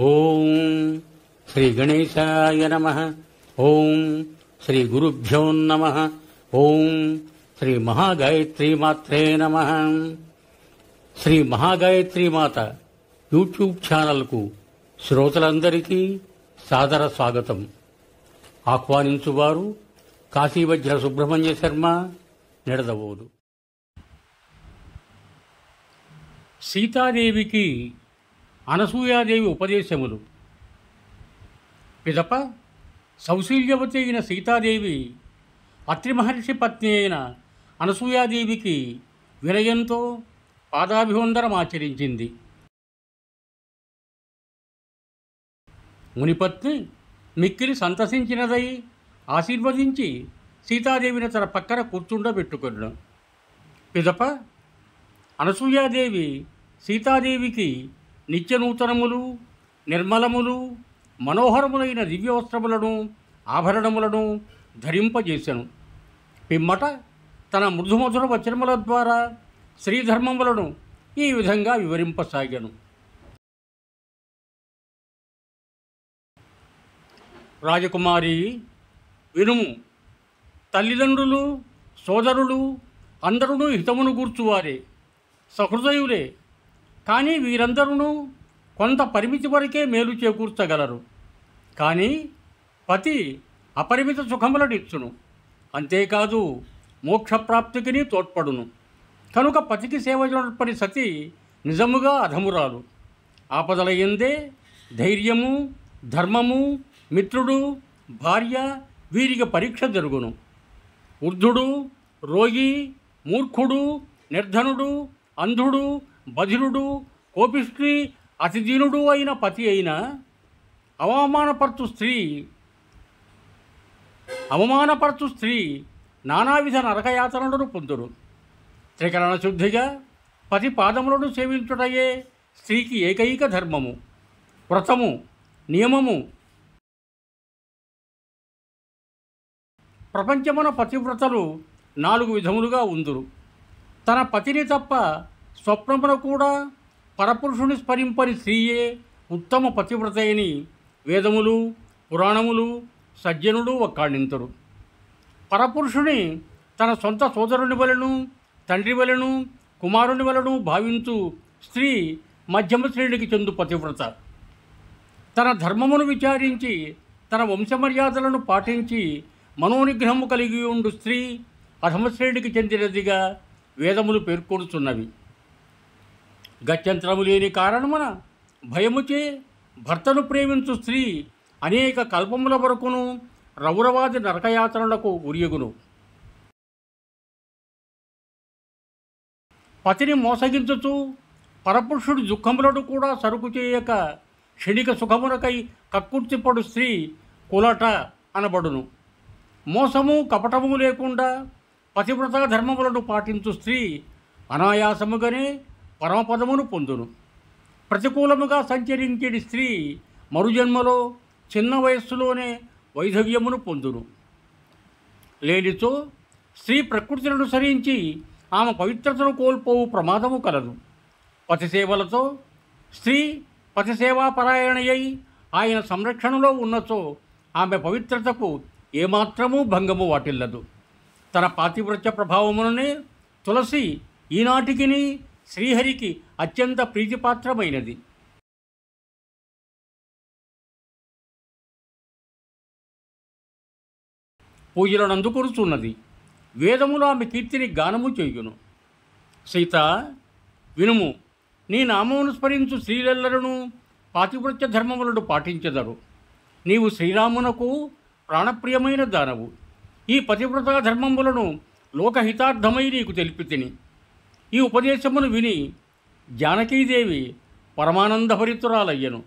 ఓం శ్రీ గణేశాయ నమః. ఓం శ్రీ గురుభ్యో నమః. ఓం శ్రీ మహాగాయత్రీ మాత్రే నమః. శ్రీ మహాగాయత్రీ మాత యూట్యూబ్ ఛానల్కు శ్రోతలందరికీ సాదర స్వాగతం. ఆహ్వానించువారు కాశీవజ్ర సుబ్రహ్మణ్య శర్మ, నిడదవోలు. సీతాదేవికి అనసూయాదేవి ఉపదేశములు. పిదప సౌశీల్యవతి అయిన సీతాదేవి అత్రి మహర్షి పత్ని అయిన అనసూయాదేవికి వినయంతో పాదాభివందనం ఆచరించింది. మునిపత్ని మిక్కిలి సంతసించినదై ఆశీర్వదించి సీతాదేవిని తన పక్కన కూర్చుండబెట్టుకొనెను. పిదప అనసూయాదేవి సీతాదేవికి నిత్యనూతనములు, నిర్మలములు, మనోహరములైన దివ్యవస్త్రములను, ఆభరణములను ధరింపజేసెను. పిమ్మట తన మృదుమధుర వచనముల ద్వారా శ్రీధర్మములను ఈ విధంగా వివరింపసాగాను. రాజకుమారి వినుము. తల్లిదండ్రులు, సోదరులు అందరూ హితమును గూర్చువారే, సహృదయులే. కానీ వీరందరూ కొంత పరిమితి వరకే మేలు చేకూర్చగలరు. కానీ పతి అపరిమిత సుఖములనిచ్చును, అంతేకాదు మోక్షప్రాప్తికిని తోడ్పడును. కనుక పతికి సేవ నడపని సతి నిజముగా అధమురాలు. ఆపదల యందే ధైర్యము, ధర్మము, మిత్రుడు, భార్య వీరికి పరీక్ష జరుగును. వృద్ధుడు, రోగి, మూర్ఖుడు, నిర్ధనుడు, అంధుడు, బధిరుడు, కోపిష్ఠి, అతిదీనుడు అయిన పతి అయిన అవమానపరచు స్త్రీ నానావిధ నరకయాతనలను పొందుడు. త్రికరణ శుద్ధిగా పతి పాదములను సేవించుటయే స్త్రీకి ఏకైక ధర్మము, వ్రతము, నియమము. ప్రపంచమున పతివ్రతలు 4 విధములుగా ఉందురు. తన పతిని తప్ప స్వప్నమున కూడా పరపురుషుని స్మరింపని స్త్రీయే ఉత్తమ పతివ్రత అని వేదములు, పురాణములు, సజ్జనులు వక్కాణింతురు. పరపురుషుని తన సొంత సోదరుని వలెను, తండ్రి వలెను, కుమారుని వలెను భావించు స్త్రీ మధ్యమ శ్రేణికి చెందు పతివ్రత. తన ధర్మమును విచారించి తన వంశమర్యాదలను పాటించి మనోనిగ్రహము కలిగి ఉండు స్త్రీ అధమశ్రేణికి చెందినదిగా వేదములు పేర్కొనుచున్నవి. గత్యంతరము లేని కారణమున భయముచే భర్తను ప్రేమించు స్త్రీ అనేక కల్పముల వరకును రౌరవాది నరకయాతనలకు ఉరియగును. పతిని మోసగించుచు పరపురుషుడి దుఃఖములను కూడా సరుకు చేయక క్షణిక సుఖమునకై కక్కుర్తిపడు స్త్రీ కులట అనబడును. మోసము, కపటము లేకుండా పతివ్రత ధర్మములను పాటించు స్త్రీ అనాయాసముగానే పరమపదమును పొందును. ప్రతికూలముగా సంచరించేది స్త్రీ మరుజన్మలో చిన్న వయస్సులోనే వైధవ్యమును పొందును. లేనిచో స్త్రీ ప్రకృతిని అనుసరించి ఆమె పవిత్రతను కోల్పోవు ప్రమాదము కలదు. పతిసేవలతో స్త్రీ పతిసేవాపరాయణయై ఆయన సంరక్షణలో ఉన్నచో ఆమె పవిత్రతకు ఏమాత్రమూ భంగము వాటిల్లదు. తన పాతివ్రత్య ప్రభావముననే తులసి ఈనాటికిని శ్రీహరికి అత్యంత ప్రీతిపాత్రమైనది. పూజలను అందుకొనుచున్నది. వేదములు ఆమె కీర్తిని గానము చేయును. సీత వినుము. నీ నామమును స్మరించు స్త్రీలెల్లరూ పాతివ్రత్య ధర్మములను పాటించెదరు. నీవు శ్రీరామునకు ప్రాణప్రియమైన దానవు. ఈ పతివ్రత ధర్మములను లోకహితార్థమై నీకు తెలిపితిని. ఈ ఉపదేశమును విని జానకీదేవి పరమానందభరితురాలయ్యను.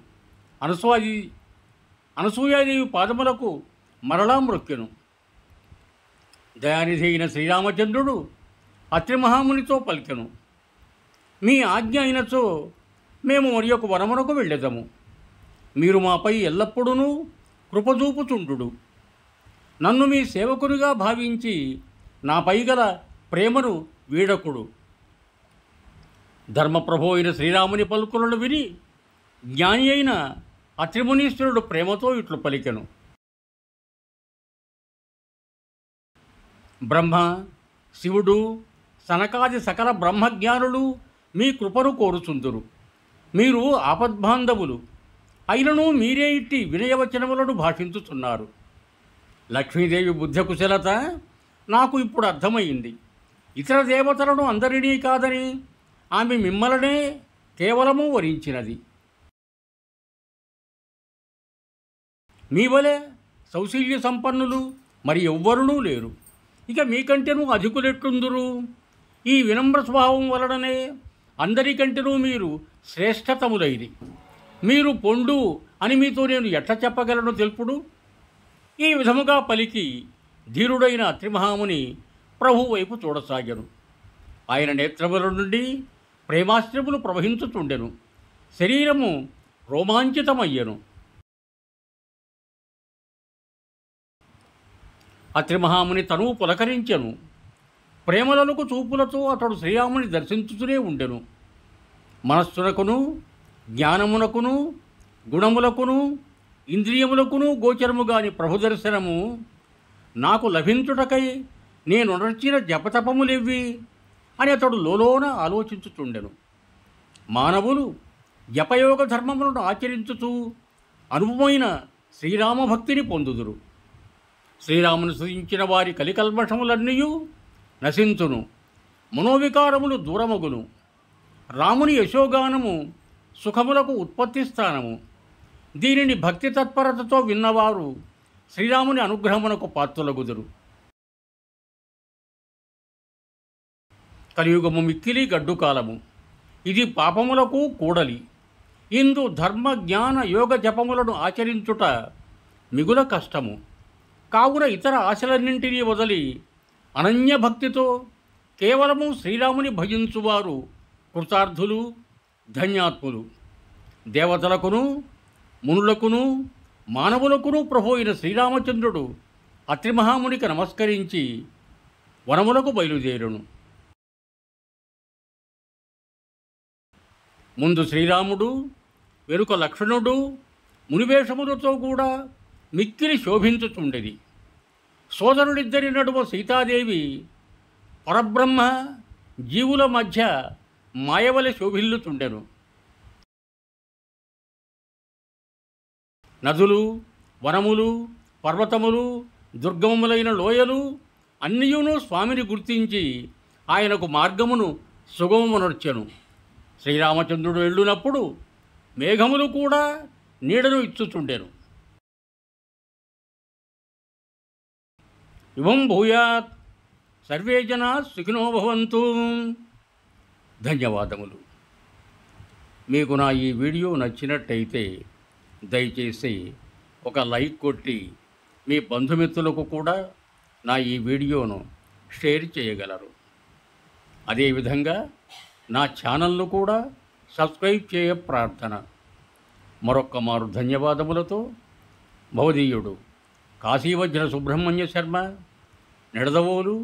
అనసూయాదేవి పాదములకు మరలా మ్రొక్కెను. దయానిధి అయిన శ్రీరామచంద్రుడు అత్రి మహామునితో పలికెను. మీ ఆజ్ఞ అయినచో మేము మరి ఒక వనమునకు వెళ్ళెదము. మీరు మాపై ఎల్లప్పుడూ కృపజూపుచుండు. నన్ను మీ సేవకునిగా భావించి నాపై గల ప్రేమను వీడకుడు. ధర్మప్రభు అయిన శ్రీరాముని పలుకులను విని జ్ఞాని అయిన అత్రిమునీశ్వరుడు ప్రేమతో ఇట్లు పలికెను. బ్రహ్మ, శివుడు, సనకాది సకల బ్రహ్మజ్ఞానులు మీ కృపను కోరుచుందురు. మీరు ఆపద్బాంధవులు అయినను మీరే ఇట్టి వినయవచనములను భాషించుతున్నారు. లక్ష్మీదేవి బుద్ధ కుశలత నాకు ఇప్పుడు అర్థమైంది. ఇతర దేవతలను అందరినీ కాదని ఆమె మిమ్మలనే కేవలము వరించినది. మీ వలె సౌశల్య సంపన్నులు మరి ఎవ్వరునూ లేరు. ఇక మీకంటేనూ అధికులెట్లుందురు? ఈ వినమ్ర స్వభావం వలననే అందరికంటేనూ మీరు శ్రేష్టతములైది. మీరు పొండు అని మీతో నేను ఎట్లా చెప్పగలను తెలుపుడు? ఈ విధముగా పలికి ధీరుడైన అత్రిమహాముని ప్రభు వైపు చూడసాగాను. ఆయన నేత్రముల నుండి ప్రేమాశ్రములు ప్రవహించుతుండెను. శరీరము రోమాంచితమయ్యను. అత్రిమహాముని తనువు పులకరించెను. ప్రేమలకు చూపులతో అతడు శ్రీరాముని దర్శించుతూనే ఉండెను. మనస్సునకును, జ్ఞానమునకును, గుణములకును, ఇంద్రియములకును గోచరముగాని ప్రభు దర్శనము నాకు లభించుటకై నేను నడిచిన జపతపములెవ్వి అని అతడు లోలోన ఆలోచించుచుండెను. మానవులు జపయోగ ధర్మములను ఆచరించుతూ అనుభవమైన శ్రీరామభక్తిని పొందుదురు. శ్రీరామును స్తుతించిన వారి కలికల్మషములన్నీ నశించును, మనోవికారములు దూరమగును. రాముని యశోగానము సుఖములకు ఉత్పత్తి స్థానము. దీనిని భక్తి తత్పరతతో విన్నవారు శ్రీరాముని అనుగ్రహమునకు పాత్రులగుదురు. కలియుగము మిక్కిలి గడ్డు కాలము. ఇది పాపములకు కూడలి. ఇందు ధర్మ జ్ఞాన యోగ జపములను ఆచరించుట మిగుల కష్టము. కావున ఇతర ఆశలన్నింటినీ వదిలి అనన్య భక్తితో కేవలము శ్రీరాముని భజించువారు కృతార్థులు, ధన్యాత్ములు. దేవతలకును, మునులకును, మానవులకును ప్రభు అయిన శ్రీరామచంద్రుడు అత్రిమహామునికి నమస్కరించి వనములకు బయలుదేరును. ముందు శ్రీరాముడు, వెనుక లక్ష్మణుడు మునివేషములతో కూడా మిక్కిలి శోభించుచుండెది. సోదరుడిద్దరి నడుమ సీతాదేవి పరబ్రహ్మ జీవుల మధ్య మాయవలె శోభిల్లుచుండెను. నదులు, వనములు, పర్వతములు, దుర్గమములైన లోయలు అన్నియును స్వామిని గుర్తించి ఆయనకు మార్గమును సుగమమునర్చెను. శ్రీరామచంద్రుడు వెళ్ళునప్పుడు మేఘములు కూడా నీడను ఇచ్చుచుండెను. ఇవం భూయాత్ సర్వే జనా సుఖినో భవంతు. ధన్యవాదములు. మీకు నా ఈ వీడియో నచ్చినట్టయితే దయచేసి ఒక లైక్ కొట్టి మీ బంధుమిత్రులకు కూడా నా ఈ వీడియోను షేర్ చేయగలరు. అదేవిధంగా నా ఛానల్ను కూడా సబ్స్క్రైబ్ చేయ ప్రార్థన. మరొక్క మారు ధన్యవాదములతో భవదీయుడు కాశీవజ్ర సుబ్రహ్మణ్య శర్మ, నిడదవోలు,